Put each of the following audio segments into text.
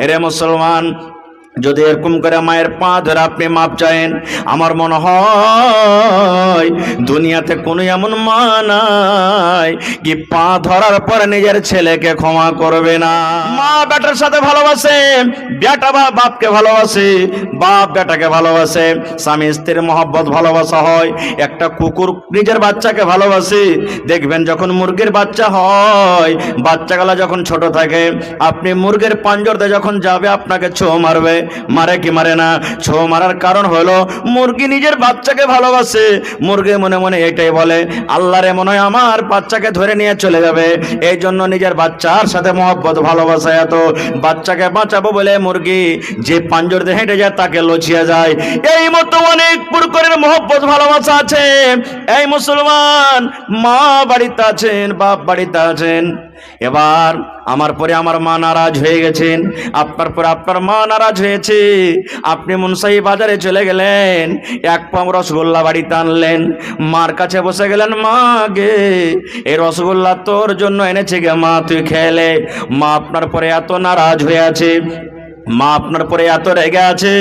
এরে মুসলমান, যদি এরকম করে মায়ের পা ধরে আপনি মাপ চায়েন, আমার মনে হয় দুনিয়াতে কোনো এমন মা নাই কি পা ধরার পরে নিজের ছেলেকে ক্ষমা করবে না। মা বেটার সাথে ভালোবাসে, বেটা বাপকে ভালোবাসে, বাপ বেটাকে ভালোবাসে, স্বামী স্ত্রীর মহব্বত ভালোবাসা হয়। একটা কুকুর নিজের বাচ্চাকে ভালোবাসে। দেখবেন যখন মুরগির বাচ্চা হয়, বাচ্চাগুলা যখন ছোট থাকে, আপনি মুরগির পাঞ্জরতে যখন যাবে আপনাকে ছো মারবে, মারে কি মারে না? ছো মারার কারণ হলো মুরগি নিজের বাচ্চাকে ভালোবাসে। মুরগি মনে মনে এটাই বলে, আল্লাহরে মনে হয় আমার বাচ্চাকে ধরে নিয়ে চলে যাবে, এই জন্য নিজের বাচ্চার সাথে মহব্বত ভালোবাসা এত। বাচ্চাকে বাঁচাবো বলে মুরগি যে পাঞ্জর দিয়ে হেঁটে যায় তাকে লচিয়ে যায়। এই মতো অনেক প্রকারের মহব্বত ভালোবাসা আছে। এই মুসলমান, মা বাড়িতে আছেন, বাপ বাড়িতে আছেন, এবার আমার পরে আমার মা নারাজ হয়ে গেছেন, আপনার পরে আপনার মা নারাজ হয়েছে, আপনি মুনসাই বাজারে চলে গেলেন, এক পাম রসগোল্লা বাড়িতে আনলেন, মার কাছে বসে গেলেন, মা গে এই রসগোল্লা তোর জন্য এনেছে গে মা, তুই খেলে। মা আপনার পরে এত নারাজ হয়ে আছে, মা আপনার পরে এত রেগে আছে,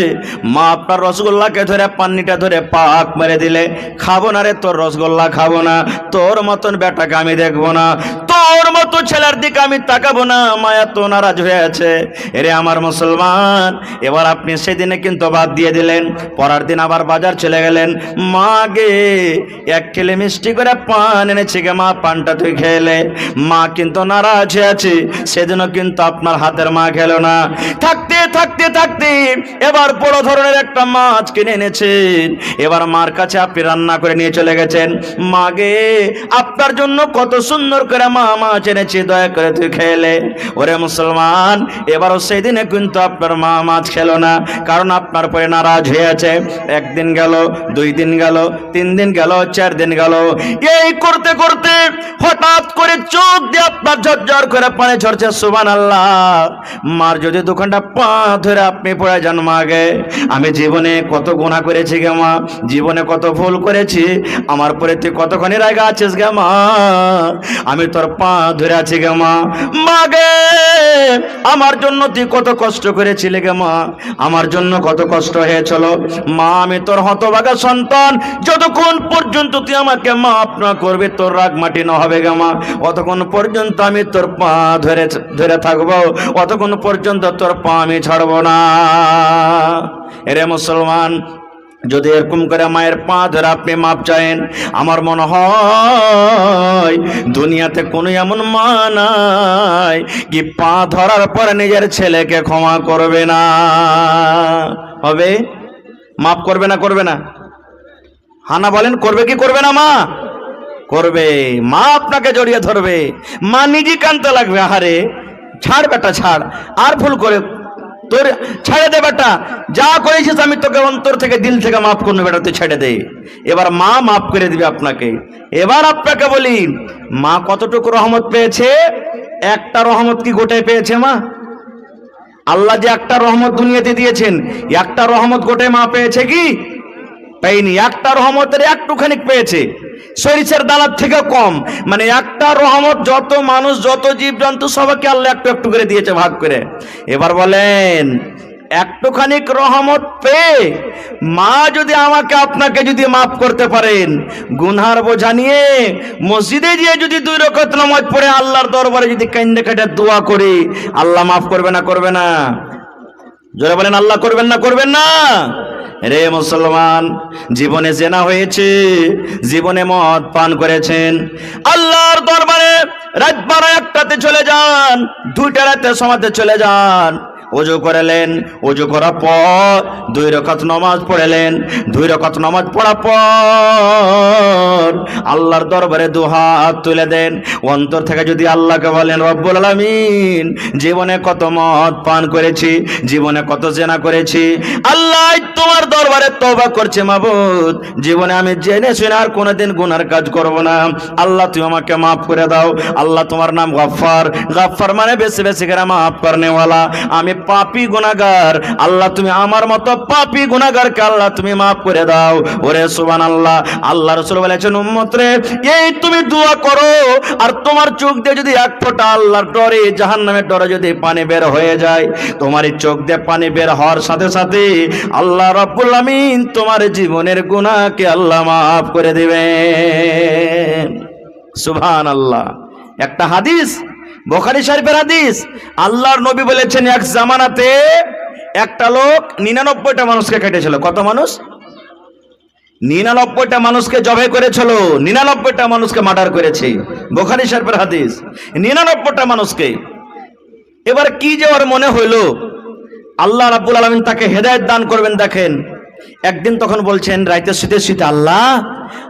মা আপনার রসগোল্লাকে ধরে পান্নিটা ধরে পাক মেরে দিলে, খাবো না রে তোর রসগোল্লা, খাবো না, তোর মতন বেটাকে আমি দেখবো না, তোর মতো ছেলের দিকে আমি তাকাবো না। মা এত নারাজ হয়ে আছে। এরে আমার মুসলমান, এবার আপনি সেদিনে কিন্তু বাদ দিয়ে দিলেন, পরের দিন আবার বাজার চলে গেলেন, মা গে এক খেলে মিষ্টি করে পান এনেছি গে মা, পানটা তুই খেলে। মা কিন্তু নারাজ হয়ে আছে, সেদিনও কিন্তু আপনার হাতের মা খেলো না। থাকতে থাকতে থাকতে এবার বড় ধরনের একটা মাছ কিনে এনেছেন, এবার মার কাছে আপনি রান্না করে নিয়ে চলে গেছেন, মা গে আপনার জন্য কত সুন্দর করে মা মাছ এনেছি, দয়া করে তুই খেলে। ওরে মুসলমান, এবারও সেই দিনে কিন্তু আপনার মা মাছ খেলো না, কারণ আপনার পরে নারাজ হয়ে আছে। একদিন গেল, 2 দিন গেল, 3 দিন গেল, 4 দিন গেল, এই করতে করতে হঠাৎ করে চোখ দিয়ে আপনার ঝরঝর করে পানি ঝরছে। সুবহানাল্লাহ। মার যদি দোকানটা পা ধরে আপনি পড়ে যান, মা গে আমি জীবনে কত গুনাহ করেছি গে মা, জীবনে কত ভুল করেছি, আমার পরে তুই কতখানি রাগা আছিস গে মা, আমি তোর পা ধরে আছি গে মা। মা গে আমার জন্য তুই কত কষ্ট করেছিলি গে মা, আমার জন্য কত কষ্ট হয়েছিল মা, আমি তোর হতভাগা সন্তান, যতক্ষণ পর্যন্ত তুই আমাকে মাফ না করবে, তোর রাগ মাটি না হবে গে মা, অতক্ষণ পর্যন্ত আমি তোর পা ধরে ধরে থাকবো, অতক্ষণ পর্যন্ত তোর পা আমি ছাড়বো না। এরে মুসলমান, যদি এরকম করে মায়ের পা ধরে আপনি মাপ চায়েন, আমার মনে হয় দুনিয়াতে কোনো এমন মা নাই কি পা ধরার পরে নিজের ছেলেকে ক্ষমা করবে না। হবে? মাপ করবে না? করবে না? হানা বলেন, করবে কি করবে না? মা করবে। মা আপনাকে জড়িয়ে ধরবে, মা নিজে কানতে লাগবে, আহারে ছাড় বেটা ছাড়, আর ভুল করে তোর ছেড়ে দে বেটা, যা করেছিস আমি তোকে অন্তর থেকে দিল থেকে মাফ করবো বেটা, তুই ছেড়ে দে। এবার মা মাফ করে দিবে আপনাকে। এবার আপনাকে বলি, মা কতটুকু রহমত পেয়েছে? একটা রহমত কি গোটায় পেয়েছে মা? আল্লাহ যে একটা রহমত দুনিয়াতে দিয়েছেন, একটা রহমত গোটায় মা পেয়েছে কি? পাইনি। একটা রহমতের একটুখানি পেয়েছে, সরিষার দানার থেকে কম। মানে একটা রহমত যত মানুষ, যত জীব জন্তু সবাইকে আল্লাহ একটু একটু করে দিয়েছে, ভাগ করে। এবার বলেন, একটুখানি রহমত পেয়ে মা যদি আমাকে আপনাকে যদি মাফ করতে পারেন, গুনহার বোঝা নিয়ে মসজিদে গিয়ে যদি 2 রাকাত নামাজ পড়ে আল্লাহর দরবারে যদি কান্দে কাটে দোয়া করি, আল্লাহ মাফ করবে না? করবে না? জোরে বলেন, আল্লাহ করবেন না? করবেন না? রে মুসলমান, জীবনে জেনা হয়েছে, জীবনে মদ পান করেছেন, আল্লাহর দরবারে রাত 12-1টাতে চলে যান, 2টা রাতের সময়তে চলে যান, ওযু করলেন, ওযু করার পর 2 রাকাত নামাজ পড়লেন, 2 রাকাত নামাজ পড়ার পর আল্লাহর দরবারে 2 হাত তুলে দেন, অন্তর থেকে যদি আল্লাহকে বলেন, রব্বুল আলামিন জীবনে কত মদ পান করেছি, জীবনে কত জেনা করেছি, আল্লাহ তোমার দরবারে তওবা করছি মাবুদ, জীবনে আমি জেনে শুনে আর কোনোদিন গুনার কাজ করব না, আল্লাহ তুমি আমাকে মাফ করে দাও। আল্লাহ তোমার নাম গফফার, গফফার মানে বেশি বেশি করে মাফ করনেওয়ালা। আমি পাপী গুনাহগার, আল্লাহ তুমি আমার মতো পাপী গুনাহগারকে আল্লাহ তুমি মাফ করে দাও। ওরে সুবহানাল্লাহ। আল্লাহ রাসূল বলেছেন, উম্মত রে, এই তুমি দোয়া করো আর তোমার চোখ দিয়ে যদি এক ফোঁটা আল্লাহর ডরে, জাহান্নামের ডরে যদি পানি বের হয়ে যায়, তোমার এই চোখ দিয়ে পানি বের হওয়ার সাথে সাথে আল্লাহ রাব্বুল আমিন তোমার জীবনের গুনাহকে আল্লাহ মাফ করে দিবেন। সুবহানাল্লাহ। একটা হাদিস, বুখারী শরীফের হাদিস, আল্লাহর নবী বলেছেন, এক জামানাতে একটা লোক 99টা মানুষকে কেটেছিল। কত মানুষ? 99টা মানুষকে জবাই করেছিল, 99টা মানুষকে মার্ডার করেছে। বুখারী শরীফের হাদিস, 99টা মানুষকে। এবার কি যে ওর মনে হইলো, আল্লাহ রাব্বুল আলামিন তাকে হেদায়েত দান করবেন। দেখেন, একদিন তখন বলছেন রাইতে শুতে শুতে, আল্লাহ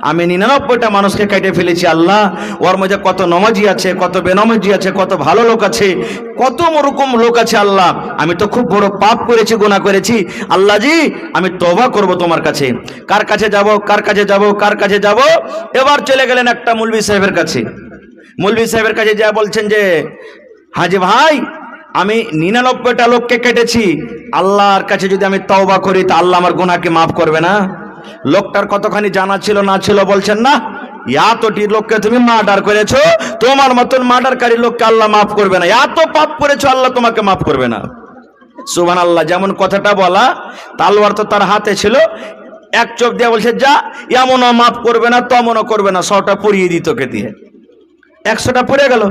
আমি 99টা মানুষকে কেটে ফেলেছি। আল্লাহ, ওর মধ্যে কত নমাজি আছে, কত বেনমাজি আছে, কত ভালো লোক আছে, কত রকম লোক আছে। আল্লাহ, আমি তো খুব বড় পাপ করেছি, গুনাহ করেছি। আল্লাহ জি, আমি তওবা করব তোমার কাছে। কার কাছে যাব, কার কাছে যাব, কার কাছে যাব? এবার চলে গেলেন একটা মৌলভী সাহেবের কাছে। মৌলভী সাহেবের কাছে যা বলছেন যে, হাজি ভাই, আমি 99টা লোককে কেটেছি, আল্লাহর কাছে যদি আমি তওবা করি তা আল্লাহ আমার গুনাহকে মাফ করবে না? লোকটার কতখানি জানা ছিল না ছিল বলছেন না, এতটি লোককে তুমি মার্ডার করেছো, তোমার মতন মার্ডারকারী লোককে আল্লাহ মাফ করবে না। এত পাপ করেছো, আল্লাহ তোমাকে মাফ করবে না। সুবহানাল্লাহ। যেমন কথাটা বলা, তালওয়ার তো তার হাতে ছিল, এক চোখ দিয়ে বলছে, যা, এমনও মাফ করবে না, তেমনও করবে না, 100টা পড়িয়ে দিত কে দিয়ে, 100টা পড়ে গেল।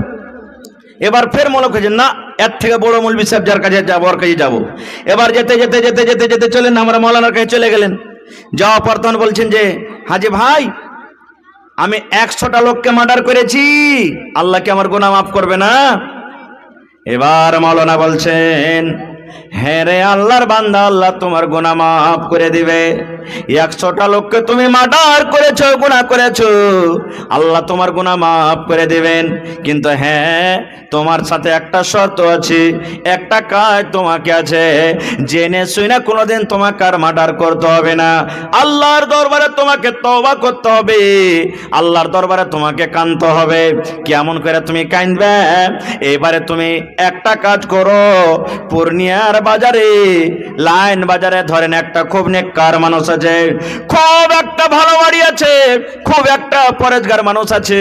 এবার ফের মনে করছেন, না, এর থেকে বড় মৌলভী সাহেব যার কাছে যাবো, ওর কাছে যাবো। এবার যেতে যেতে যেতে যেতে যেতে চলেন আমরা মৌলানার কাছে চলে গেলেন। যাওয়া পর তখন বলছেন যে, হাজি ভাই, আমি 100টা লোককে মার্ডার করেছি, আল্লাহ কি আমার গুনাহ মাফ করবে না? এবার মৌলানা বলছেন, হ্যাঁ রে আল্লাহর বান্দা, আল্লাহ তোমার গুনাহ মাফ করে দিবে। 100টা লোককে তুমি মার্ডার করেছো, গুনাহ করেছো, আল্লাহ তোমার গুনাহ মাফ করে দিবেন। কিন্তু হ্যাঁ, তোমার সাথে একটা শর্ত আছে, একটা কাজ তোমাকে আছে, জেনে শুনে কোনোদিন তোমাকে আর মার্ডার করতে হবে না। আল্লাহর দরবারে তোমাকে তওবা করতে হবে, আল্লাহর দরবারে তোমাকে কাঁদতে হবে। কেমন করে তুমি কাঁদবে? এবারে তুমি একটা কাজ করো, পূর্ণিয়ার বাজারে, লাইন বাজারে ধরেন একটা খুব নেককার মানুষ আছে, খুব একটা ভালো বাড়ি আছে, খুব একটা পরেজগার মানুষ আছে।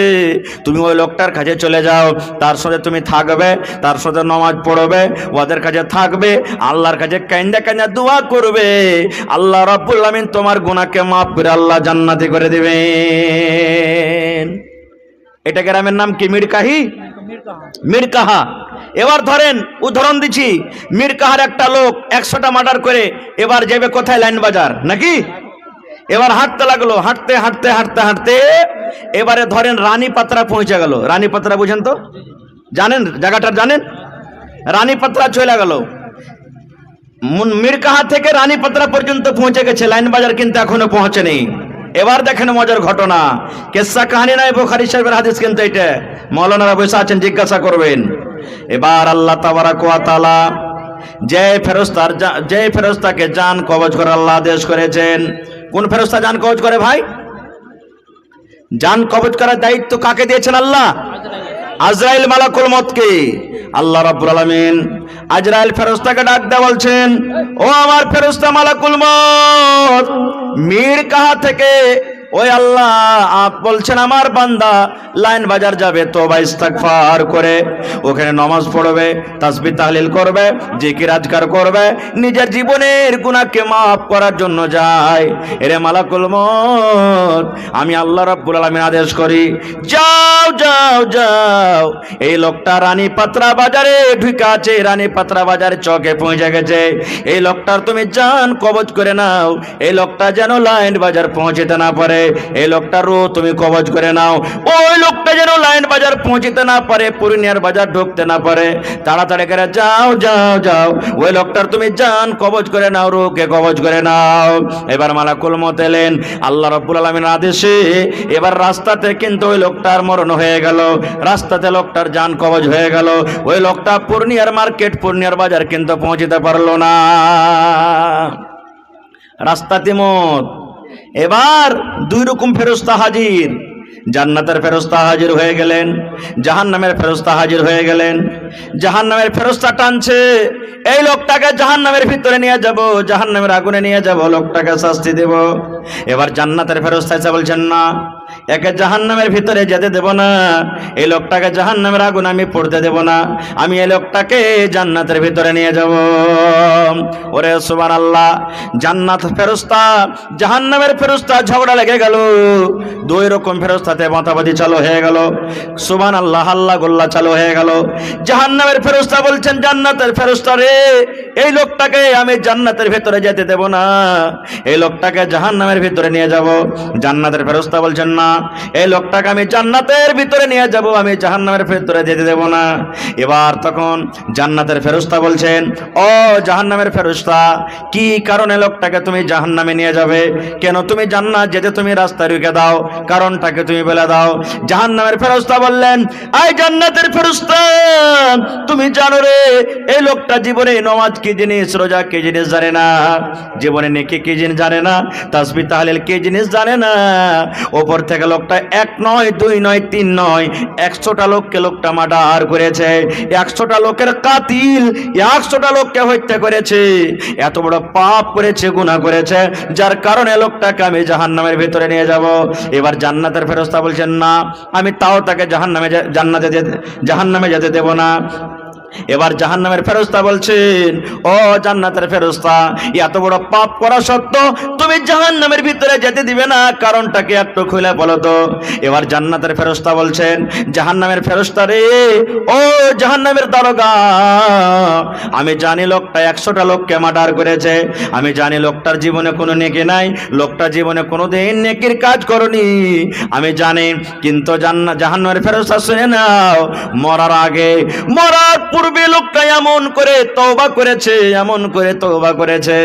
তুমি ওই লোকটার কাছে চলে যাও, তার সাথে তুমি থাকবে, তার সাথে নামাজ পড়বে, ওদের কাছে থাকবে, আল্লাহর কাছে কাঁদা কাঁদা দোয়া করবে, আল্লাহ রাব্বুল আমিন তোমার গুনাহকে মাফ করে আল্লাহ জান্নাতি করে দিবেন। এটা গ্রামের নাম কি? মিরকাহি, মিরকাহা। এবার ধরেন উদাহরণ দিচ্ছি, মিরকাহার একটা লোক 100টা মার্ডার করে এবার যাবে কোথায়? লাইন বাজার, নাকি? এবার হাঁটতে লাগলো, হাঁটতে হাঁটতে হাঁটতে হাঁটতে এবারে ধরেন রানীপাত্রা পৌঁছে গেল। রানীপাত্রা বুঝেন তো, জানেন জায়গাটা? জানেন? রানীপাত্রা চলে গেল। মিরকাহা থেকে রানীপাত্রা পর্যন্ত পৌঁছে গেছে, লাইন বাজার কিন্তু এখনো পৌঁছেনি। এবার দেখেন মজার ঘটনা, কিসসা কাহিনী নয়, বুখারী শরীফের হাদিস কিন্তু এটা। মাওলানারা বসে আছেন, জিজ্ঞাসা করবেন। এবার আল্লাহ তাবারাক ওয়া তাআলা যে ফেরেশতাকে জান কবজ করে আল্লাহ আদেশ করেছেন। কোন ফেরেশতা জান কবজ করে ভাই? জান কবজ করার দায়িত্ব কাকে দিয়েছেন? আল্লাহ। আজরাইল মালাকুল মউতকে আল্লাহ রাব্বুল আলামিন আজরাইল ফেরেশতাকে ডাক দিয়ে বলছেন, ও আমার ফেরেশতা মালাকুল মউত, মিরকাহা থেকে ওই আল্লাহ বলছেন আমার বান্দা লাইন বাজার যাবে, তওবা ইস্তিগফার করে ওখানে নামাজ পড়বে, তাসবিহ তাহলিল করবে, জিকির আজকার করবে, নিজের জীবনের গুনাহকে মাফ করার জন্য যায়। এরে মালাকুল মউত, আমি আল্লাহ রাব্বুল আলামিন আদেশ করি, যাও যাও যাও, এই লোকটা রানীপাত্রা বাজারে ঢুকে আছে, রানীপাত্রা বাজারে চকে পৌঁছে গেছে, এই লোকটার তুমি জান কবজ করে নাও, এই লোকটা যেন লাইন বাজার পৌঁছতে না পারে, এই লোকটারও তুমি কবজ করে নাও, ওই লোকটা যেন লাইন বাজার পৌঁছতে না পারে, পূর্ণিয়ার বাজার ঢুকতে না পারে। তাড়াতাড়ি করে যাও যাও যাও, ওই লোকটার তুমি জান কবজ করে নাও, রূহকে কবজ করে নাও। এবার মালাকুল মউত এলেন আল্লাহ রাব্বুল আলামিনের আদেশে। এবার রাস্তাতে কিন্তু ওই লোকটার মরণ হয়ে গেল, রাস্তাতে লোকটার জান কবজ হয়ে গেল। ওই লোকটা পূর্ণিয়ার মার্কেট, পূর্ণিয়ার বাজার কিন্তু পৌঁছতে পারলো না, রাস্তাতে মত। এবার দুই রকম ফেরেশতা হাজির, জান্নাতের ফেরেশতা হাজির হয়ে গেলেন, জাহান্নামের ফেরেশতা হাজির হয়ে গেলেন। জাহান্নামের ফেরেশতা টানছে, এই লোকটাকে জাহান্নামের ভিতরে নিয়ে যাব, জাহান্নামের আগুনে নিয়ে যাব, লোকটাকে শাস্তি দেব। এবার জান্নাতের ফেরেশতা এসে বলছেন, না, একে জাহান্নামের ভিতরে যেতে দেব না, এই লোকটাকে জাহান্নামের আগুন আমি পড়তে দেব না, আমি এই লোকটাকে জান্নাতের ভিতরে নিয়ে যাব। ওরে সুবহানাল্লাহ, জান্নাত ফেরেশতা জাহান্নামের ফেরেশতা ঝগড়া লেগে গেল, দুই রকম ফেরেশতাতে মাতামাতি চালু হয়ে গেল। সুবহানাল্লাহ, আল্লাহ গোল্লা চালু হয়ে গেল। জাহান্নামের ফেরেশতা বলছেন, জান্নাতের ফেরেশতা রে, এই লোকটাকে আমি জান্নাতের ভিতরে যেতে দেব না, এই লোকটাকে জাহান্নামের ভিতরে নিয়ে যাব। জান্নাতের ফেরেশতা বলছেন, না, এই লোকটাকে আমি জান্নাতের ভিতরে নিয়ে যাব, আমি জাহান্নামের ভিতরে যেতে দেব না। এবার তখন জান্নাতের ফেরেশতা বলছেন, ও জাহান্নামের ফেরেশতা, কি কারণে লোকটাকে তুমি জাহান্নামে নিয়ে যাবে? কেন তুমি জান্নাত যেতে তুমি রাস্তা রুখে দাও, কারণটাকে তুমি বলে দাও। জাহান্নামের ফেরেশতা বললেন, আই জান্নাতের ফেরেশতা, তুমি জানো রে, এই লোকটা জীবনে নামাজ কি জিনিস, রোজা কি জিনিস জানে না, জীবনে নেকি কি জিনিস জানে না, তাসবিহ তাহলিল কি জিনিস জানে না। ওপর থেকে লোকটা এক নয়, দুই নয়, তিন নয়, 100টা লোককে লোকটা মার্ডার করেছে, 100টা লোকের কাতিল, 100টা লোককে হত্যা করেছে, এত বড় পাপ করেছে, গুনাহ করেছে, যার কারণে লোকটাকে আমি জাহান্নামের ভিতরে নিয়ে যাব। এবার জান্নাতের ফেরেশতা বলছেন, না, আমি তাও তাকে জাহান্নামে যেতে দেব না। এবার জাহান্নামের ফেরেশতা বলছেন, ও জান্নাতের ফেরেশতা, এত বড় পাপ করা সত্ত্বেও তুমি জাহান্নামের ভিতরে যেতে দিবে না, কারণটাকে একটু খুলে বলো তো। এবার জান্নাতের ফেরেশতা বলছেন, জাহান্নামের ফেরেশতা রে, ও জাহান্নামের দারোগা, আমি জানি লোকটা 100টা লোককে মার্ডার করেছে, আমি জানি লোকটার জীবনে কোনো নেকি নাই, লোকটা জীবনে কোনোদিন নেকির কাজ করনি, আমি জানি। কিন্তু জাহান্নামের ফেরেশতা শুনে নাও, মরার আগে, মরার পূর্বে লোকটা এমন করে তওবা করেছে, এমন করে তওবা করেছে,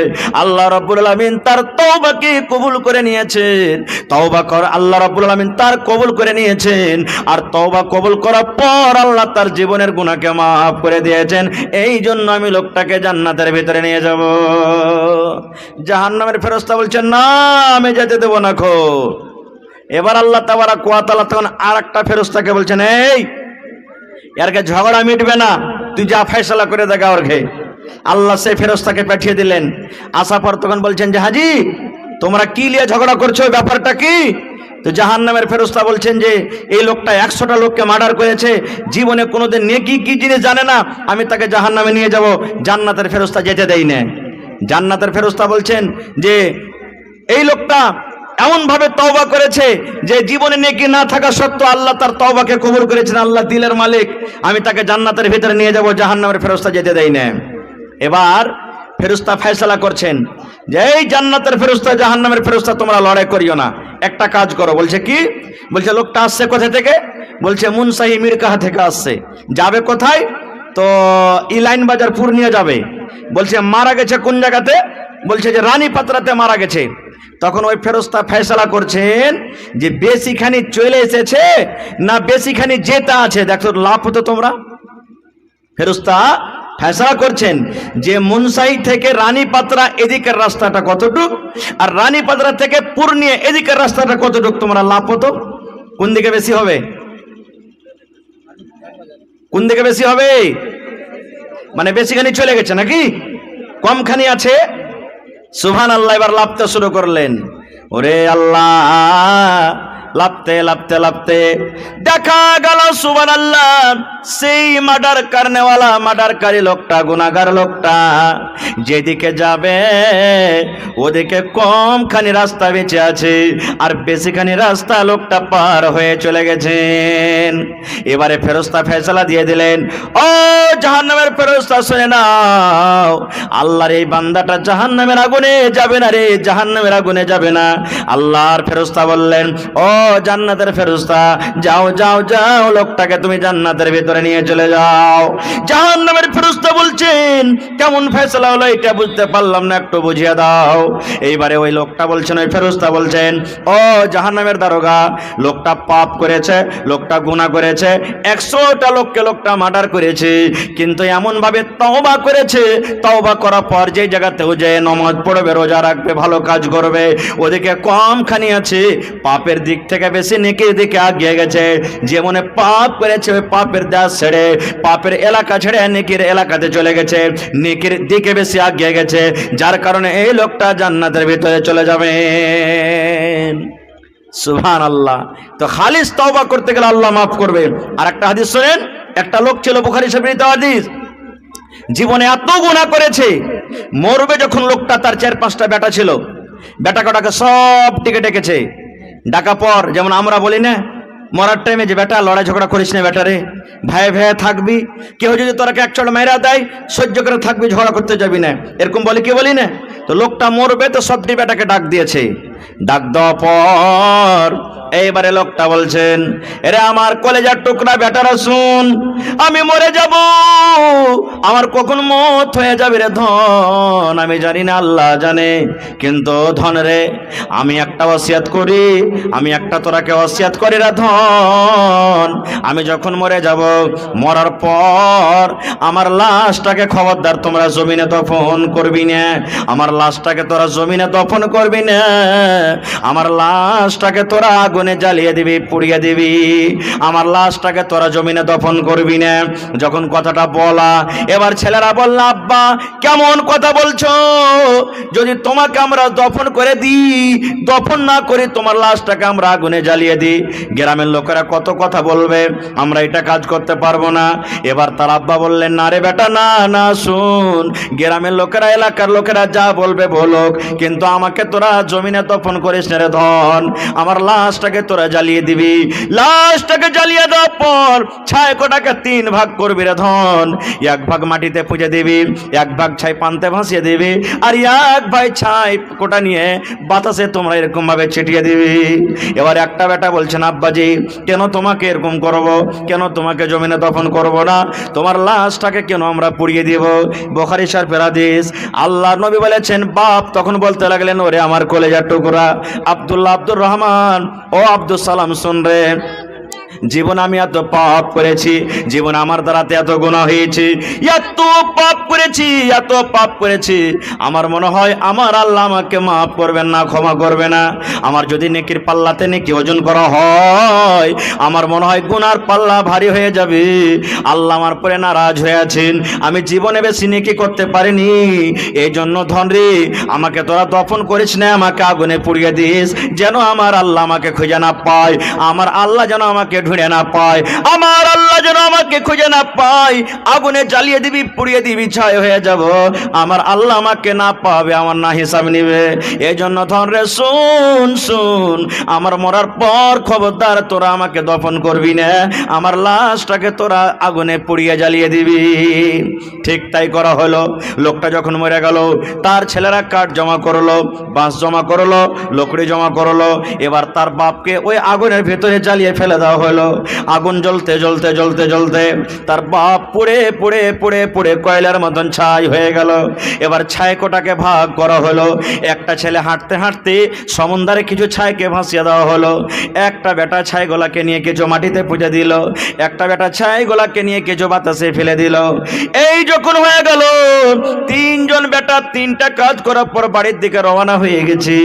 আল্লাহ রাব্বুল আলামিন তার তওবাকে কবুল করে নিয়েছেন। তওবা কর, আল্লাহ রাব্বুল আলামিন তার কবুল করে নিয়েছেন, আর তওবা কবুল করার পর আল্লাহ তার জীবনের গুনাহকে মাফ করে দিয়েছেন। এই জন্য আমি লোকটাকে জান্নাতের ভিতরে নিয়ে যাব। জাহান্নামের ফেরেশতা বলছেন, না, আমি যেতে দেব না খো। এবার আল্লাহ তাবারাক ওয়া তাআলা তখন আরেকটা ফেরেশতাকে বলছেন, এই এরকে ঝগড়া মিটবে না, তুই যা ফয়সালা করে দেখা ওর ঘে। আল্লাহ সেই ফেরেশতাকে পাঠিয়ে দিলেন। আসার পর তখন বলছেন যে, হাজি, তোমরা কি নিয়ে ঝগড়া করছো, ব্যাপারটা কি? তো জাহান্নামের ফেরেশতা বলছেন যে, এই লোকটা 100টা লোককে মার্ডার করেছে, জীবনে কোনোদিন নেকি কি জিনিস জানে না, আমি তাকে জাহান্নামে নিয়ে যাব। জান্নাতের ফেরেশতা যেতে দেই না। জান্নাতের ফেরেশতা বলছেন যে, এই লোকটা এমন ভাবে তওবা করেছে যে জীবনে নেকি না থাকা সত্ত্বেও আল্লাহ তার তওবাকে কবুল করেছেন, আল্লাহ দিলের মালিক, আমি তাকে জান্নাতের ভিতরে নিয়ে যাব। জাহান্নামের ফেরেশতা যেতে দেই না। এবার ফেরেশতা ফয়সালা করছেন যে, এই জান্নাতের ফেরেশতা জাহান্নামের ফেরেশতা, তোমরা লড়াই করিও না, একটা কাজ করো। বলছে কি? বলছে লোকটা আসছে কোথা থেকে? বলছে মুনসাহি মিরকাহা থেকে আসছে। যাবে কোথায়? তো ইলাইন বাজার পূর্ণিয়া যাবে। বলছে মারা গেছে কোন জায়গাতে? বলছে যে রানী পাত্রাতে মারা গেছে। তখন ওই ফেরেশতা ফয়সালা করছেন যে বেশিখানি চলে এসেছে না বেশিখানি যেটা আছে, দেখো লাভ হতো তোমরা। ফেরেশতা ফয়সালা করছেন যে মুনসাহি থেকে রানী পাত্রা এদিকের রাস্তাটা কতটুক, আর রানী পাত্রা থেকে পূর্ণিয়া এদিকের রাস্তাটা কতটুক, তোমরা লাভ হতো কোন দিকে বেশি হবে? কোন দিকে বেশি হবে? মানে বেশিখানি চলে গেছে নাকি কমখানি আছে? সুবহানাল্লাহ। এবার লাফতে শুরু করলেন। ওরে আল্লাহ, লাফতে লাফতে লাফতে দেখা গেল সুবহানাল্লাহ সেই মার্ডারকারী লোকটা, গুনাহগার লোকটা যেদিকে যাবে ওদিকে কমখানি রাস্তা বেঁচে আছে, আর বেশিখানি রাস্তা লোকটা পার হয়ে চলে গেছেন। এবারে ফেরেশতা ফয়সালা দিয়ে দিলেন, ও জাহান্নামের ফেরেশতা শুনে নাও, আল্লাহর এই বান্দাটা জাহান্নামের আগুনে যাবে না রে, জাহান্নামের আগুনে যাবে না। আল্লাহর ফেরেশতা বললেন, ও জান্নাতের ফেরেশতা, যাও যাও যাও, লোকটাকে তুমি জান্নাতের ভিতরে নিয়ে চলে যাও। জাহান্নামের ফেরেশতা বলছেন, কেমন ফয়সালা হলো এটা বুঝতে পারলাম না, একটু বুঝিয়ে দাও। এইবারে ওই লোকটা বলছেন, ওই ফেরেশতা বলছেন, ও জাহান্নামের দারোগা, লোকটা পাপ করেছে, লোকটা গুনাহ করেছে, 100টা লোককে লোকটা মার্ডার করেছে, কিন্তু এমন ভাবে তওবা করেছে, তওবা করার পর যে জায়গাতেও যে নামাজ পড়বে, রোজা রাখবে, ভালো কাজ করবে, ওদিকে কমখানি আছে, পাপের দিক থেকে থেকে বেশি নেকির দিকে এগিয়ে গেছে। জীবনে পাপ করেছে, ওই পাপের দেশ ছেড়ে, পাপের এলাকা ছেড়ে নেকির এলাকাতে চলে গেছে, নেকির দিকে বেশি এগিয়ে গেছে, যার কারণে এই লোকটা জান্নাতের ভিতরে চলে যাবেন। সুবহানাল্লাহ। তো খালিস তওবা করতে গেলে আল্লাহ মাফ করবে। আর একটা হাদিস শুনেন, একটা লোক ছিল, বুখারী শরীফের হাদিস, জীবনে এত গুনাহ করেছে, মরবে যখন লোকটা, তার 4-5টা বেটা ছিল, বেটা কটাকে সব ডেকে ডেকেছে। ডাকা পর, যেমন আমরা বলি না মরার টাইমে যে বেটা লড়াই ঝগড়া করিস না বেটারে, ভাই ভাই থাকবি, কেউ যদি তোরাকে এক চড় মেরা দেয় সহ্য করে থাকবি, ঝগড়া করতে যাবি না, এরকম বলি কি বলি না? তো লোকটা মরবে, তো সবটি বেটাকে ডাক দিয়েছে। ডাক দেওয়ার পর এইবারে লোকটা বলছেন, এরে আমার কলেজার টুকরা বেটারা শুন, আমি মরে যাব, আমার কখন মত হয়ে যাবে রে ধন আমি জানি না, আল্লাহ জানে, কিন্তু ধন রে আমি একটা ওসিয়ত করি, আমি একটা তোরাকে ওসিয়ত করি রে ধন, আমি যখন মরে যাব, মরার পর আমার লাশটাকে খবরদার তোমরা জমিনে দফন করবি না, আমার লাশটাকে তোরা জমিনে দফন করবি না, আমার লাশটাকে তোরা আগুনে জ্বালিয়ে দিবি, পুড়িয়ে দিবি, আমার লাশটাকে তোরা জমিনে দফন করবি না। যখন কথাটা বলা, এবার ছেলেরা বলল, আব্বা কেমন কথা বলছো, যদি তোমাকে আমরা দফন করে দিই, দফন না করি তোমার লাশটাকে আমরা আগুনে জ্বালিয়ে দিই, গ্রামের লোকেরা কত কথা বলবে, আমরা এটা কাজ করতে পারবো না। এবার তার আব্বা বললেন, না রে বেটা, না না, শুন, গ্রামের লোকেরা, এলাকার লোকেরা যা বলবে বলুক, কিন্তু আমাকে তোরা জমিনে দফন করিস না রে ধন, আমার লাশটাকে তোরা জ্বালিয়ে দিবি, লাশটাকে জ্বালিয়ে দেওয়ার পর ছাই কোটাকে 3 ভাগ করবি রে ধন, 1 ভাগ মাটিতে পুঁজে দিবি, 1 ভাগ ছাই পান্তে ভাসিয়ে দিবি, আর 1 ভাগ ছাই কোটা নিয়ে বাতাসে তোমরা এরকম ভাবে ছিটিয়ে দিবি। এবার একটা বেটা বলছেন, আব্বাজি কেন তোমাকে এরকম করব, কেন তোমাকে জমিনে দফন করব না, তোমার লাশটাকে কেন আমরা পুড়িয়ে দিব? বুখারী শরীফের হাদিস। আল্লাহর নবী বলেছেন, বাপ তখন বলতে লাগলেন, ওরে আমার কলেজার টুকরা আব্দুল্লাহ, আব্দুর রহমান, ও আব্দুল সালাম, শুন রে, জীবন আমি এত পাপ করেছি, জীবন আমার দ্বারাতে এত গুনাহ হয়েছে, এত পাপ করেছি, এত পাপ করেছি, আমার মনে হয় আমার আল্লাহ আমাকে মাফ করবেন না, ক্ষমা করবে না। আমার যদি নেকির পাল্লাতে নেকি ওজন করা হয়, আমার মনে হয় গুনার পাল্লা ভারী হয়ে যাবে, আল্লাহ আমার পরে নারাজ হয়ে আছেন, আমি জীবনে বেশি নেকি করতে পারিনি, এই জন্য ধন রে আমাকে তোরা দফন করিস না, আমাকে আগুনে পুড়িয়ে দিস, যেন আমার আল্লাহ আমাকে খুঁজে না পায়, আমার আল্লাহ যেন আমাকে ঢুঁড়ে না পায়, আমার আল্লাহ যেন আমাকে খুঁজে না পায়, আগুনে জ্বালিয়ে দিবি, পুড়িয়ে দিবি, ছাই হয়ে যাব, আমার আল্লাহ আমাকে না পাবে, আমার না হিসাব নিবে। এই জন্য ধন রে শুন, শুন, আমার মরার পর খবরদার তোরা আমাকে দফন করবি না, আমার লাশটাকে তোরা আগুনে পুড়িয়ে জ্বালিয়ে দিবি। ঠিক তাই করা হলো। লোকটা যখন মরে গেল, তার ছেলেরা কাঠ জমা করলো, বাঁশ জমা করলো, লকড়ি জমা করলো, এবার তার বাপকে ওই আগুনের ভেতরে জ্বালিয়ে ফেলে দেওয়া হলো। আগুন জ্বলতে জ্বলতে জ্বলতে জ্বলতে তার বাপ পুড়ে পুড়ে পুড়ে পুড়ে কয়লার মতন ছাই হয়ে গেল। এবার ছাই কোটাকে ভাগ করা হলো, একটা ছেলে হাঁটতে হাঁটতে সমুদ্রে কিছু ছাইকে ভাসিয়ে দেওয়া হলো, একটা বেটা ছাইগুলাকে নিয়ে কিছু মাটিতে পুঁতে দিল, একটা বেটা ছাইগুলাকে নিয়ে কিছু বাতাসে ফেলে দিল। এই যখন হয়ে গেল, 3 জন বেটা 3টা কাজ করার পর বাড়ির দিকে রওনা হয়ে গেছে,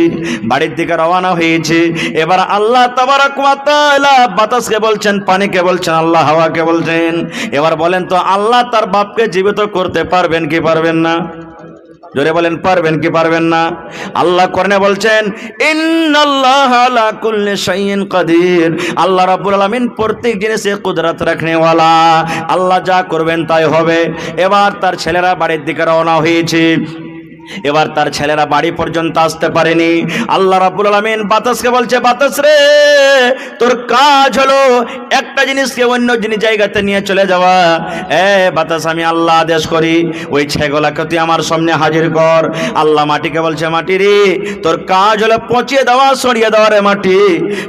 বাড়ির দিকে রওনা হয়েছে। এবার আল্লাহ তাবারক ওয়া তাআলা বাতাসকে বলছেন, পানিকে বলছেন, আল্লাহ হাওয়াকে বলছেন, এবার বলেন তো আল্লাহ তার বাপকে জীবিত করতে পারবেন কি পারবেন না? জোরে বলেন, পারবেন কি পারবেন না? আল্লাহ কোরআনে বলছেন, ইন্নাল্লাহা আলা কুল্লি শাইইন কাদির, আল্লাহ রাব্বুল আলামিন প্রত্যেক জিনিসে কুদরত রাখনে ওয়ালা, আল্লাহ যা করবেন তাই হবে। এবার তার ছেলেরা বাড়ির দিকে রওনা হয়েছে। এবার তার ছেলেরা বাড়ি পর্যন্ত আসতে পারেনি। আল্লাহ রাব্বুল আলামিন বাতাসকে বলছে, বাতাস রে, তোর কাজ হলো একটা জিনিসকে অন্য জিনিস জায়গাতে নিয়ে চলে যাওয়া। বাতাস, আমি আল্লাহ আদেশ করি, ওই ছাইগুলাকে তুই আমার সামনে হাজির কর। আল্লাহ মাটিকে বলছে, মাটি রে, তোর কাজ হলো পচিয়ে দেওয়া, সরিয়ে দেওয়া রে মাটি,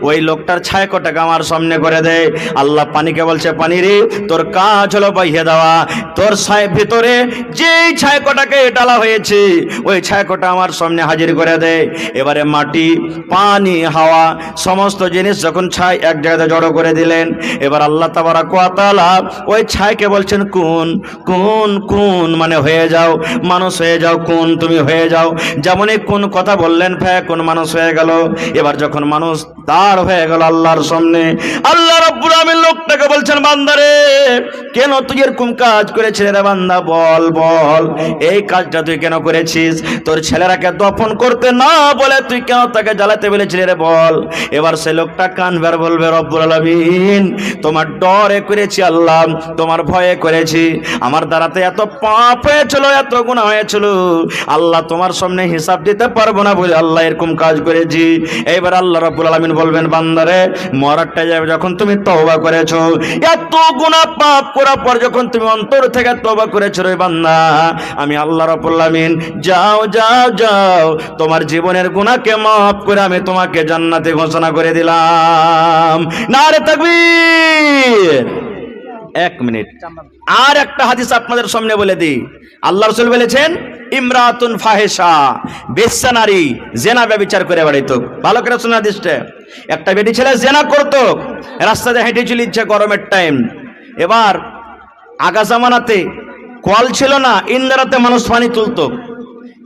ওই লোকটার ছাইকটাকে আমার সামনে করে দে। আল্লাহ পানিকে বলছে, পানি রে, তোর কাজ হলো বহিয়ে দেওয়া, তোর ছাই ভিতরে যেই ছাইকটাকে ডালা হয়েছে ওই ছায়াকোটা আমার সামনে হাজির করে দেয়। এবারে মাটি, পানি, হাওয়া সমস্ত জিনিস যখন ছাই এক জায়গায় জড়ো করে দিলেন, এবার আল্লাহ তাবারক ওয়া তাআলা ওই ছাইকে বলছেন কোন কোন কোন, মানে হয়ে যাও, মানুষ হয়ে যাও, কোন তুমি হয়ে যাও। যেমনই কোন কথা বললেন, কোন মানুষ হয়ে গেল। এবার যখন মানুষ দাঁড় হয়ে গেল আল্লাহর সামনে, আল্লাহ রাব্বুল আমিন লোকটাকে বলছেন, বান্দারে কেন তুই এরকম কাজ করেছিস রে বান্দা, বল বল এই কাজটা তুই কেন করেছিস? তোর ছেলেরাকে দফন করতে না বলে তুই কেন তাকে জ্বালাতে বলেছিলি রে, বল। এবার সে লোকটা কানবে আর বলবে, রব্বুল আলামিন তোমার ডরে করেছি আল্লাহ, তোমার ভয়ে করেছি, আমার দ্বারাতে এত পাপ হয়েছিল, এত গুনাহ হয়েছিল আল্লাহ, তোমার সামনে হিসাব দিতে পারবো না বলে আল্লাহ এরকম কাজ করেছি। এইবার আল্লাহ রাব্বুল আলামিন বলবেন, বান্দারে মরারটা যাবে যখন তুমি তওবা করেছো, এত গুনাহ পাপ করার পর যখন তুমি অন্তর থেকে তওবা করেছো রে বান্দা, আমি আল্লাহ রাব্বুল আলামিন যাও যাও যাও তোমার জীবনের গুনাহকে মাফ করে আমি তোমাকে জান্নাতে ঘোষণা করে দিলাম। নারে তাকবীর। এক মিনিট, আর একটা হাদিস আপনাদের সামনে বলে দিই। আল্লাহ রাসূল বলেছেন, ইমরাতুন ফাহিশা, বেশ্যা নারী জেনা ব্যভিচার করে বেড়াইতো। ভালো করে শুনে হাদিসটা। একটা বেটি ছেলে জেনা করতো, রাস্তাতে হেঁটে চলে ইচ্ছে গরমের টাইম। এবার আগা জামানাতে কল ছিল না, ইন্দারাতে মানুষ পানি তুলতো।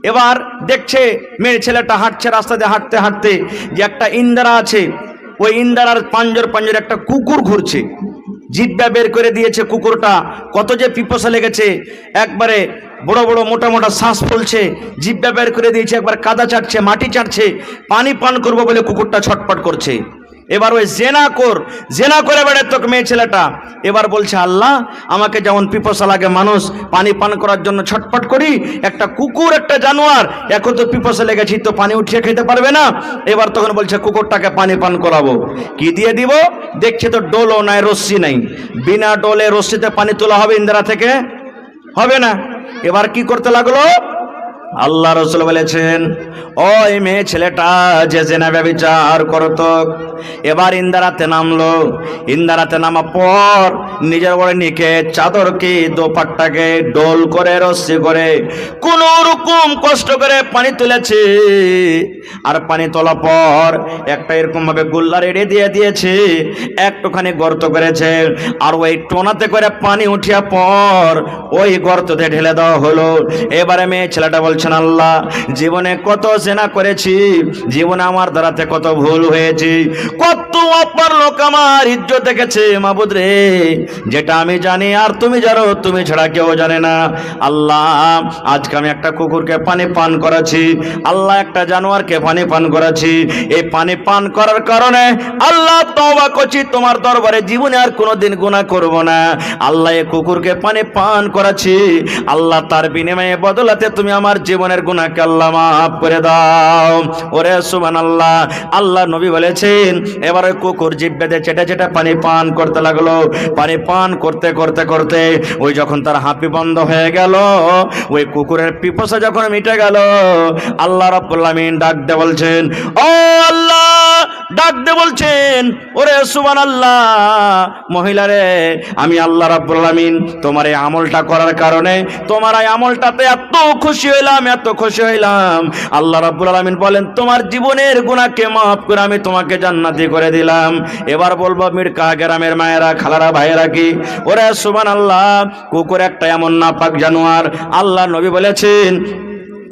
এবার দেখছে মেয়ে ছেলেটা হাঁটছে, রাস্তাতে হাঁটতে হাঁটতে যে একটা ইন্দারা আছে, ওই ইন্দারার পাঞ্জর পাঞ্জর একটা কুকুর ঘুরছে, জিব্বা বের করে দিয়েছে কুকুরটা, কত যে পিপাসা লেগেছে, একবারে বড় বড় মোটা মোটা শ্বাস ফলছে, জিব্বা বের করে দিয়েছে, একবার কাদা চাটছে, মাটি চাটছে, পানি পান করবো বলে কুকুরটা ছটপট করছে। এবার ওই জেনা করে বেড়াতো মেয়ে ছেলেটা। এবার বলছে, আল্লাহ আমাকে যেমন পিপাসা লাগে, মানুষ পানি পান করার জন্য ছটপট করি, একটা কুকুর একটা জানোয়ার, এখন তো পিপাসা লেগেছি, তো পানি উঠিয়ে খেতে পারবে না। এবার তখন বলছে কুকুরটাকে পানি পান করাবো, কি দিয়ে দিব? দেখছে তো ডোলও নাই, রশ্মি নাই, বিনা ডোলে রশ্মিতে পানি তোলা হবে ইন্দিরা থেকে? হবে না। এবার কি করতে লাগলো? আল্লাহ রাসূল বলেছেন, ওই মেয়ে ছেলেটা যে জেনা ব্যভিচার করতো, এবার ইন্দারাতে নামলো। ইন্দারাতে নামা পর নিজের বড় নিকে চাদরকে দোপাট্টাকে ডোল করে রশ্মি করে কোন রকম কষ্ট করে পানি তুলেছে। আর পানি তোলা পর একটা এরকম ভাবে গুল্লা রেডি দিয়ে দিয়েছে, একটুখানি গর্ত করেছে, আর ওই টোনাতে করে পানি উঠিয়া পর ওই গর্ততে ঢেলে দেওয়া হলো। এবারে মেয়ে ছেলেটা বলছেন, আল্লাহ জীবনে কত জেনা করেছি, জীবনে আমার দ্বারাতে কত ভুল হয়েছে, কত অপর লোক আমার ইজ্জত দেখেছে মাবুদ রে, যেটা আমি জানি আর তুমি জানো, তুমি ছাড়া কেউ জানে না। আল্লাহ আজকে আমি একটা কুকুরকে পানি পান করাছি, আল্লাহ একটা জানোয়ারকে পানি পান করাছি, এই পানি পান করার কারণে আল্লাহ তওবা করছি তোমার দরবারে, জীবনে আর কোনোদিন গুনাহ করব না। আল্লাহ এই কুকুরকে পানি পান করাছি, আল্লাহ তার বিনিময়ে বদলাতে তুমি আমার জীবনের গুনাহকে আল্লাহ মাফ করে দাও। ওরে সুবহানাল্লাহ। আল্লাহ নবী বলেছেন, এবার ওই কুকুর জিহ্বাতে চেটে চেটে পানি পান করতে লাগলো। পানি পান করতে করতে করতে ওই যখন তার হাঁপি বন্ধ হয়ে গেল, ওই কুকুরের পিপাসা যখন মিটে গেল, আল্লাহ রাব্বুল আলামিন ডাক দিয়ে বলছেন, ও আল্লাহ, ডাক দিয়ে বলছেন, ওরে সুবহানাল্লাহ, মহিলারে আমি আল্লাহ রাব্বুল আলামিন তোমার এই আমলটা করার কারণে, তোমার এই আমলটাতে এত খুশি হইলাম, এত খুশি হইলাম। আল্লাহ রাব্বুল আলামিন বলেন, তোমার জীবনের গুনাহকে মাফ করে আমি তোমাকে জান্নাতি করে দিলাম। এবার বলবো মিরকা গ্রামের মায়েরা, খালারা, ভাইয়েরা কি, ওরে সুবহানাল্লাহ, কুকুর একটা এমন নাপাক জানোয়ার, আল্লাহ নবী বলেছেন,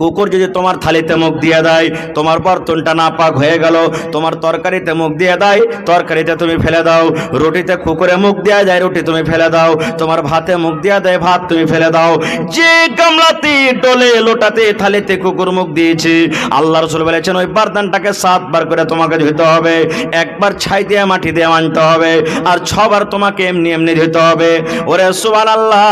কুকুর যদি তোমার থালিতে মুখ দিয়ে দেয়, তোমার বর্তনটা নাপাক হয়ে গেল, তোমার তরকারিতে মুখ দিয়ে দেয়, তরকারিতে তুমি ফেলে দাও, রুটিতে কুকুরে মুখ দিয়ে যায়, রুটি তুমি ফেলে দাও, তোমার ভাতে মুখ দিয়ে দেয়, ভাত তুমি ফেলে দাও। যে গামলাতে, ডোলে, লোটাতে, থালিতে কুকুর মুখ দিয়েছে, আল্লাহ রাসূল বলেছেন ওই বারদানটাকে 7 বার করে তোমাকে ধুতে হবে, একবার ছাই দিয়ে মাটি দিয়ে মানতে হবে, আর 6 বার তোমাকে এমনি এমনি ধুতে হবে। ওরে সুবহানাল্লাহ,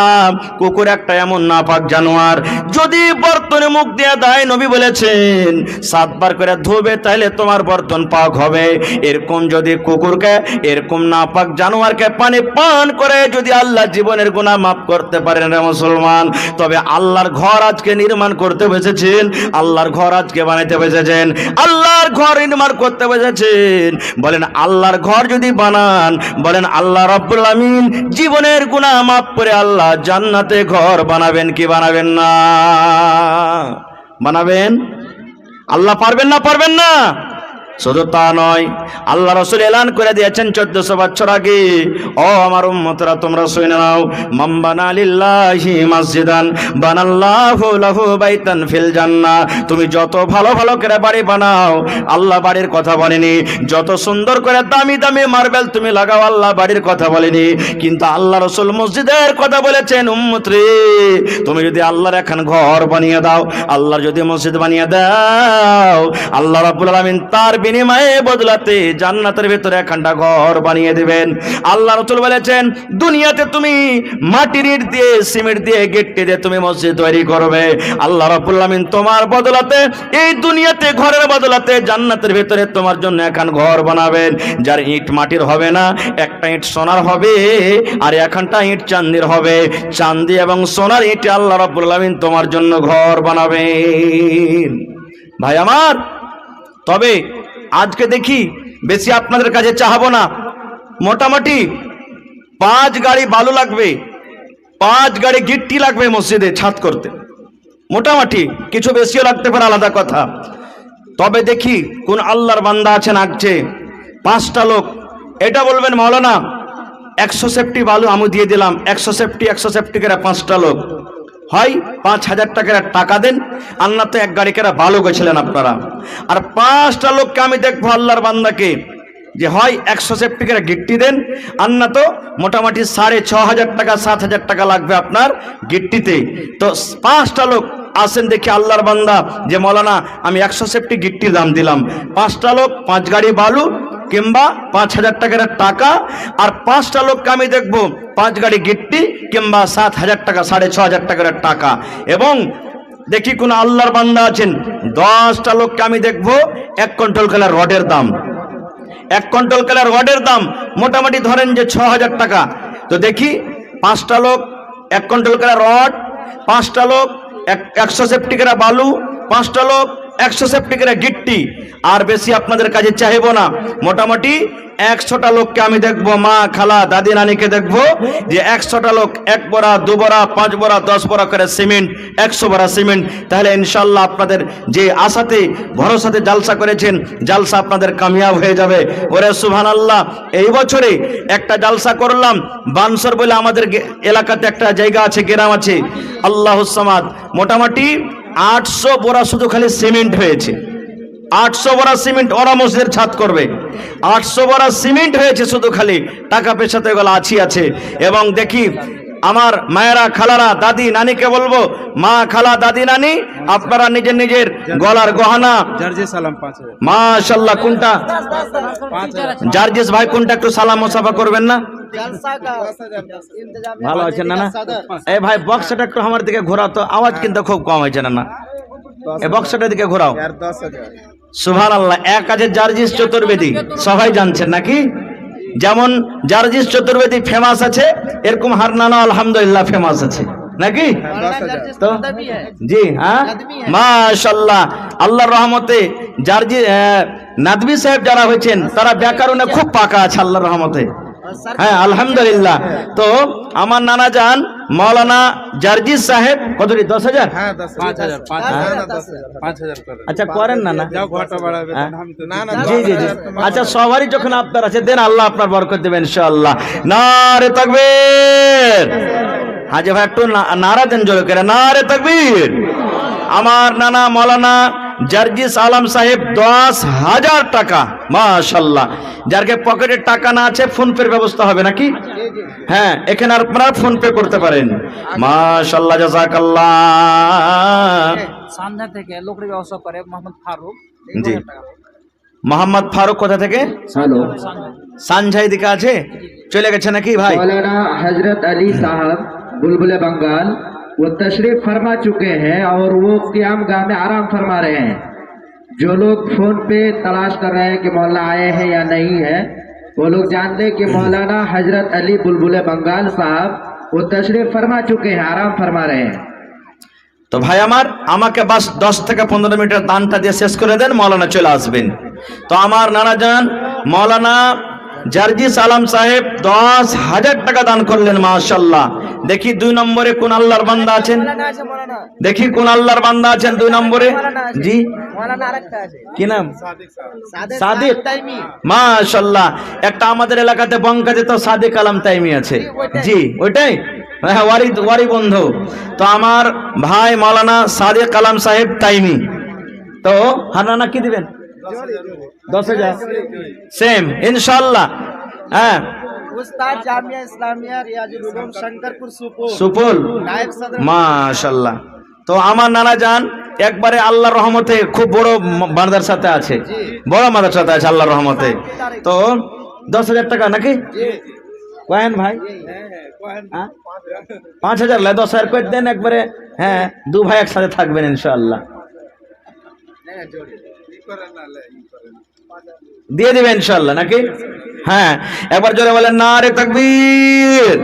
কুকুর একটা এমন নাপাক জানোয়ার, যদি বর্তনে মুখ দিয়ে দেয়, নবী বলেছেন 7 বার করে ধোবে, তাহলে তোমার বর্তন পাক হবে। এরকম যদি কুকুরকে, এরকম নাপাক জানোয়ারকে পানি পান করে যদি আল্লাহ জীবনের গুনাহ মাফ করতে পারেন রে মুসলমান, তবে আল্লাহর ঘর আজকে নির্মাণ করতে বসেছেন, আল্লাহর ঘর আজকে বানাইতে বসেছেন, আল্লাহর ঘর নির্মাণ করতে বসেছেন। বলেন আল্লাহর ঘর যদি বানান, বলেন আল্লাহ রাব্বুল আমিন জীবনের গুনাহ মাফ করে আল্লাহ জান্নাতে ঘর বানাবেন কি বানাবেন না? বানাবেন? আল্লাহ পারবেন না? পারবেন না? শুধু তা নয়, আল্লাহ রাসূল এলান করে দিয়েছেন 1400 বছর আগে, ও আমার উম্মতরা তোমরা শুনে নাও, মান বানা লিল্লাহি মসজিদান বানাল্লাহু লাহু বাইতান ফিল জান্নাহ। তুমি যত ভালো ভালো করে বাড়ি বানাও, আল্লাহ বাড়ির কথা বলেনি। যত সুন্দর করে দামি দামি মার্বেল তুমি লাগাও, আল্লাহ বাড়ির কথা বলেনি। কিন্তু আল্লাহ রাসূল মসজিদের কথা বলেছেন। উম্মত রে, তুমি যদি আল্লাহর এখন ঘর বানিয়ে দাও, আল্লাহর যদি মসজিদ বানিয়ে দাও, আল্লাহ রাব্বুল আলামিন তার বিনিময়ে বদলাতে জান্নাতের ভিতরে একখানা ঘর বানিয়ে দিবেন। আল্লাহ রাসূল বলেছেন, দুনিয়াতে তুমি মাটির ইট দিয়ে সিমেন্ট দিয়ে গেটটি দিয়ে তুমি মসজিদ তৈরি করবে, আল্লাহ রাব্বুল আলামিন তোমার বদলাতে এই দুনিয়াতে ঘরের বদলাতে জান্নাতের ভিতরে তোমার জন্য একখান ঘর বানাবেন, যার ইট মাটির হবে না, একটা ইট সোনার হবে আর একখানটা ইট চাঁদির হবে। চাঁদি এবং সোনার ইট আল্লাহ রাব্বুল আলামিন তোমার জন্য ঘর বানাবেন। ভাই আমার, তবে আজকে দেখি বেশি আপনাদের কাছে চাহাবো না, মোটামুটি 5 গাড়ি বালু লাগবে, 5 গাড়ি গিট্টি লাগবে মসজিদে ছাদ করতে, মোটামুটি, কিছু বেশিও লাগতে পারে আলাদা কথা। তবে দেখি কোন আল্লাহর বান্দা আছেন আগছে 5টা লোক, এটা বলবেন মাওলানা 100 সেফটি বালু আমি দিয়ে দিলাম, 100 সেফটি করে 5টা লোক হয় 5000 টাকার টাকা দেন, আর না তো 1 গাড়ি করে বালু গেছিলেন আপনারা। আর 5টা লোককে আমি দেখবো আল্লাহর বান্দাকে যে হয় 100 সেফটি করে গিট্টি দেন, আর না তো মোটামুটি 6500 টাকা 7000 টাকা লাগবে আপনার গিট্টিতে। তো 5টা লোক আসেন দেখি আল্লাহর বান্দা যে মৌলানা আমি 100 সেফটি গিট্টির দাম দিলাম, 5টা লোক 5 গাড়ি বালু কিংবা 5000 টাকার টাকা, আর 5টা লোককে আমি দেখবো 5 গাড়ি গিট্টি কিংবা 7000 টাকা 6500 টাকার টাকা। এবং দেখি কোন আল্লাহর বান্দা আছেন 10টা লোককে আমি দেখবো 1 কুইন্টাল কালার রডের দাম, 1 কুইন্টাল কালার রডের দাম মোটামুটি ধরেন যে 6000 টাকা। তো দেখি 5টা লোক 1 কুইন্টাল কালার রড, 5টা লোক 100 সেফটি করে বালু, 5টা লোক 100 সেফটি করে গিট্টি, আর বেশি আপনাদের কাছে চাইবো না। মোটামুটি 100টা লোককে আমি দেখবো, মা খালা দাদি নানিকে দেখবো যে 100টা লোক 1 বড়া 2 বড়া 5 বড়া 10 বড়া করে সিমেন্ট, 100 বড়া সিমেন্ট। তাহলে ইনশাল্লাহ আপনাদের যে আশাতে ভরসাতে জালসা করেছেন, জালসা আপনাদের কামিয়াব হয়ে যাবে। ওরে সুবহানাল্লাহ, এই বছরে একটা জালসা করলাম বানসর বলে আমাদের এলাকাতে একটা জায়গা আছে, গ্রাম আছে, আল্লাহুস সামাদ, মোটামুটি 800 বড়া শুধু খালি সিমেন্ট হয়েছে, 800 বড়া সিমেন্ট ওরা মসজিদের ছাদ করবে, 800 বড়া সিমেন্ট হয়েছে শুধু খালি, টাকা পয়সাতে এগুলো আছে। এবং দেখি আমার মায়েরা খালারা দাদি নানিকে বলবো, মা খালা দাদি নানি আপনারা নিজের নিজের গলার গহনা মাশাআল্লাহ, কোনটা জার্জিস ভাই কোনটা একটু সালাম মুসাফা করবেন না? ভালো আছেন না? এই ভাই বক্সটা একটু আমার দিকে ঘোরাও তো, আওয়াজ কিন্তু খুব কম হয়েছে না? এই বক্সটার দিকে ঘোরাও। সুবহানাল্লাহ, এক আছে জার্জিস চতুর্বেদী, সবাই জানছেন নাকি? যেমন জার্জিস চতুর্বেদী ফেমাস আছে, এরকম হারনানো আলহামদুলিল্লাহ ফেমাস আছে নাকি? তো জি হ্যাঁ, মাশাআল্লাহ, আল্লাহর রহমতে জার্জি নাদবি সাহেব যারা হয়েছেন তারা ব্যাকরণে খুব পাকা আছে আল্লাহর রহমতে, হ্যাঁ আলহামদুলিল্লাহ। তো আমার নানা যান মৌলানা জার্জিস সাহেব কতটি 10,000? আচ্ছা করেন না? জি জি জি, আচ্ছা সবারই যখন আপনার আছে দেন, আল্লাহ আপনার বরকত দেবেন ইনশাআল্লাহ। নারে তাকবীর, হাজি ভাই একটু নারা দেন জোরে করে, নারে তাকবীর। আমার নানা মৌলানা জার্জিস আলম সাহেব 10,000 টাকা, মাশাআল্লাহ। যারকে পকেটে টাকা না আছে ফোন পের ব্যবস্থা হবে নাকি? হ্যাঁ, এখানে আপনারা ফোন পে করতে পারেন। মাশাআল্লাহ, জাযাকাল্লাহ। সানজা থেকে লোকের ব্যবস্থা করে মোহাম্মদ ফারুক। জি, মোহাম্মদ ফারুক কোথা থেকে? हेलो, সানঝাই দিকে আছে, চলে গেছে নাকি ভাই? मौलाना हजरत अली साहब बुलबुल बंगाल वो तशरीफ फरमा चुके हैं और वो क़ियाम गाह में आराम फरमा रहे हैं। जो लोग फोन पे तलाश कर रहे हैं कि मौलाना आए हैं या नहीं है, वो लोग जान लें कि मौलाना हजरत अली बुलबुल बंगाल साहब वो तशरीफ फरमा चुके हैं, आराम फरमा रहे हैं। তো ভাই আমার, আমাকে বাস 10 থেকে 15 মিনিটের দানটা দিয়ে শেষ করে দেন, মৌলানা চলে আসবেন। তো আমার নানা যান মৌলানা জার্জিস আলম সাহেব 10,000 টাকা দান করলেন, মাশাআল্লাহ। দেখি 2 নম্বরে কোন আল্লাহর বান্দা আছেন, দেখি কোন আল্লাহর বান্দা আছেন 2 নম্বরে। জি, কি নাম? সাদিক, মাশাআল্লাহ। একটা আমাদের এলাকাতে বঙ্কাতে তো সাদিক আলম তাইমি আছে। জি, ওইটাই, হ্যাঁ, ওয়ারি বন্ধু। তো আমার ভাই মাওলানা সাদিক আলম সাহেব তাইমি, তো হারানা কি দিবেন? 10,000 সেম ইনশাআল্লাহ। হ্যাঁ, उस्ताद जामिया इस्लामिया रियाजुल उलूम शंकरपुर সুপল, মাশাআল্লাহ। তো আমার নানা জান একবারে আল্লাহর রহমতে খুব বড় মাদ্রাসাতে আছে, বড় মাদ্রাসাতে আছে আল্লাহর রহমতে। তো 10,000 টাকা নাকি কয়েন ভাই? 5,000 লাই 10,000 করে দেন একবারে। হ্যাঁ, 2 ভাই একসাথে থাকবেন ইনশাআল্লাহ, দিয়ে দিবেন ইনশাআল্লাহ নাকি? হ্যাঁ, একবার জোরে বলেন নারে তাকবীর।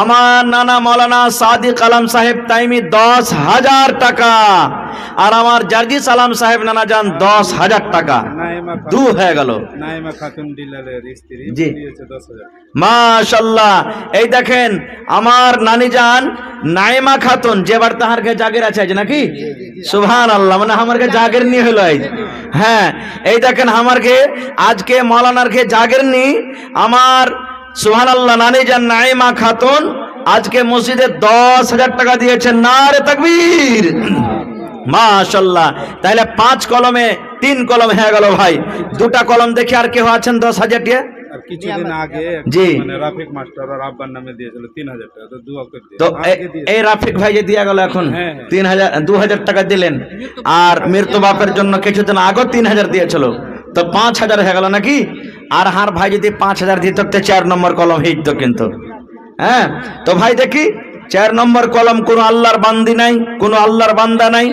আমার নানা মাওলানা সাদিক আলম সাহেব তাইমি 10,000 টাকা, আর আমার জার্জিস আলম সাহেব নানা যান 10,000 টাকা, 2 হয়ে গেল। নাইমা খাতুন ডিলারের স্ত্রী জি, দিয়েছে 10,000। মাশাআল্লাহ। এই দেখেন আমার নানি যান নাইমা খাতুন, যেবার তাহার কে জাগির আছে আজ নাকি? সুবহানাল্লাহ, মানে আমার কে জাগির নি হলো আজ। হ্যাঁ, এই দেখেন আমার কে আজকে মাওলানার কে জাগির নি আমার সুবহানাল্লাহ নানি যান নাইমা খাতুন আজকে মসজিদে 10,000 টাকা দিয়েছেন, নারে তাকবীর, মাশাআল্লাহ। তাহলে 5 কলমে 3 কলম হয়ে গেল ভাই। 2টা কলম দেখি আর কেউ আছেন 10,000 টাকা? আর কিছুদিন আগে জি, মানে রাফিক মাস্টার আর আব্বার নামে দিয়েছিল 3,000 টাকা, তো দুয়া করে দিয়ে তো এই রাফিক ভাই যে দিয়া গেল এখন 2,000 টাকা দিলেন, আর মৃত্যু বাপের জন্য কিছুদিন আগে 3,000 দিয়েছিল, তো 5,000 হয়ে গেল নাকি? আর হার ভাই যদি 5,000 দিত তো 4 নম্বর কলম হইতো কিন্তু। হ্যাঁ, তো ভাই দেখি 4 নম্বর কলম কোন আল্লাহর বান্দি নাই, কোন আল্লাহর বান্দা নাই,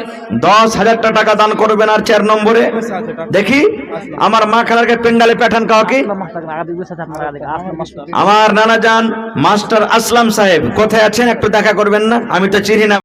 10,000 টাকা দান করবেন। আর 4 নম্বরে দেখি আমার মা খালারকে পেন্ডালে পাঠান কাউকে। আমার নানা যান মাস্টার আসলাম সাহেব কোথায় আছেন, একটু দেখা করবেন না? আমি তো চিনি না।